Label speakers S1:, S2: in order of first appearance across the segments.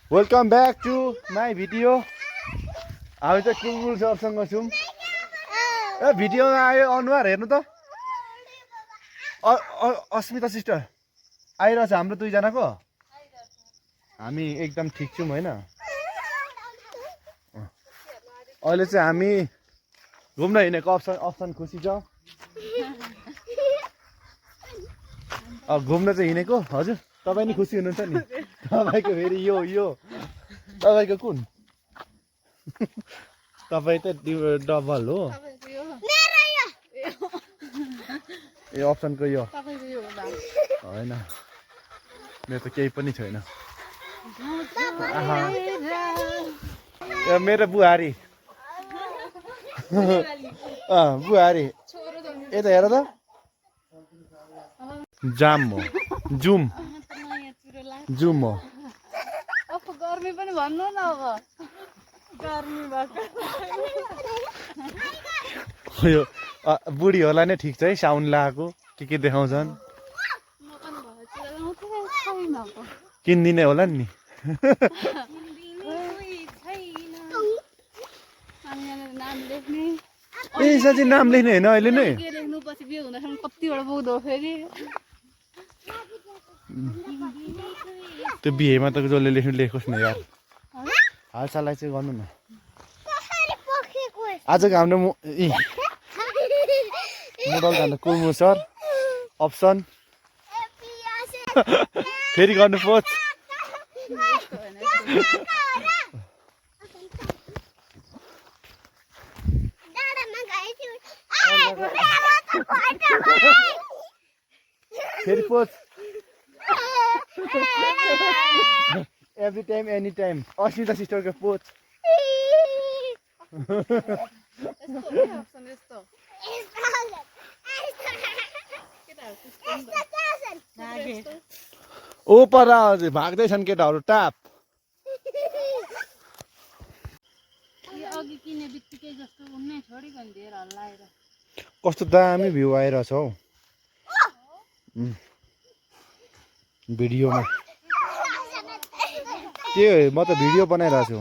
S1: Welcome back to my video. हामी चाहिँ कुलकुल सरसँग छौँ। ए भिडियोमा आयो अनुहार हेर्नु त। अस्मिता सिस्टर आइरहेछ हाम्रो दुईजनाको। हामी एकदम ठिक छौँ होइन। अहिले चाहिँ हामी घुम्न हिँडेको अप्सन खुसी छ। घुम्न चाहिँ हिँडेको। हजुर तपाईँ नि खुसी हुनुहुन्छ नि। तपाईँको फेरि यो तपाईँको कुन? तपाईँ त डबल हो। ए अप्सनको यो होइन, मेरो त केही पनि छैन। मेरो बुहारी बुहारी यता हेर त। जाम हो, जुम हो।
S2: गर्मी पनि भन्नु न अब गर्मी भएको
S1: यो बुढी होला नै ठिक छ है। साउन लगाएको के देखाउँछन्। किनिदिने होला नि। ए साँच्चै नाम लेख्ने होइन अहिले नै।
S2: कतिवटा पुग्दो फेरि
S1: त्यो बिहेमा त जसले लेखोस् न यार। हालसाललाई चाहिँ गर्नु न। आजको हाम्रो मोडल जानु कुलमु सर अप्सन फेरि गर्नु पर्छ। फेरि पोच एभ्री टाइम एनी टाइम। अस्मिता सिस्टरको पोच। ओ पर भाग्दैछन् केटाहरू टाप। कस्तो दामी भ्यू आइरहेछ हौ भिडियोमा। के म त भिडियो बनाइरहेको छु।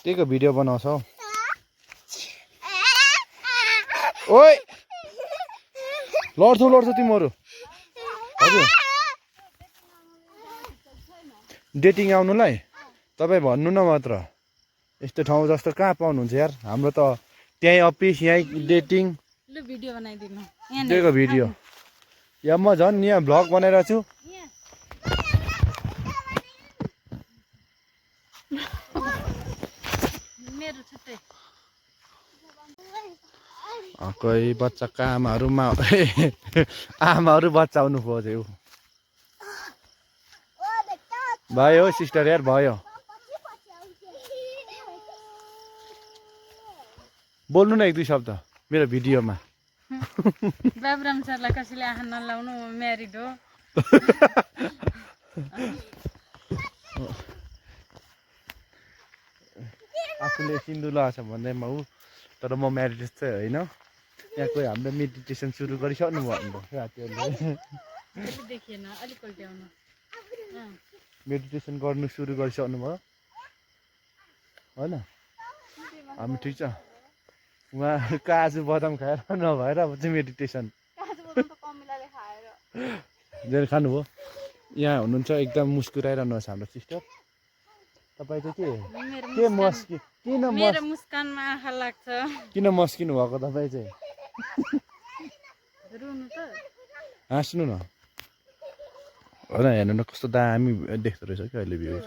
S1: त्यहीको भिडियो बनाउँछ हौ। ओइ लड्छौ तिमीहरू। हजुर डेटिङ आउनुलाई तपाईँ भन्नु न मात्र। यस्तो ठाउँ जस्तो कहाँ पाउनुहुन्छ यार। हाम्रो त त्यहीँ अफिस यहीँ डेटिङ।
S2: भिडियो बनाइदिनु
S1: त्यहीको भिडियो। यहाँ म झन् यहाँ भ्लग बनाइरहेको छु। कोही बच्चाका आमाहरू बच्चाउनु खोज्यो। भयो सिस्टर यार भयो। बोल्नु न एक दुई शब्द मेरो भिडियोमा।
S2: बाबुराम सरलाई कसैले आँखा नलाउनु, म म्यारिड हो।
S1: आफूले सिन्दुर लगाएको छ भन्दैमा ऊ, तर म म्यारिड चाहिँ होइन। यहाँ कोही हाम्रो मेडिटेसन सुरु गरिसक्नु भयो साथीहरूले। मेडिटेसन गर्नु सुरु गरिसक्नु भयो होइन। हामी ठिक छ। उहाँ काजु बदाम खाएर नभएर अब चाहिँ मेडिटेसन जेल खानुभयो। यहाँ हुनुहुन्छ एकदम मुस्कुराइरहनु छ हाम्रो सिस्टर। तपाईँ चाहिँ के
S2: मुस्कानमा आँखा लाग्छ।
S1: किन मस्किनु भएको तपाईँ चाहिँ? हाँस्नु न। होइन हेर्नु न कस्तो दामी देख्दो रहेछ कि अहिले भ्यू।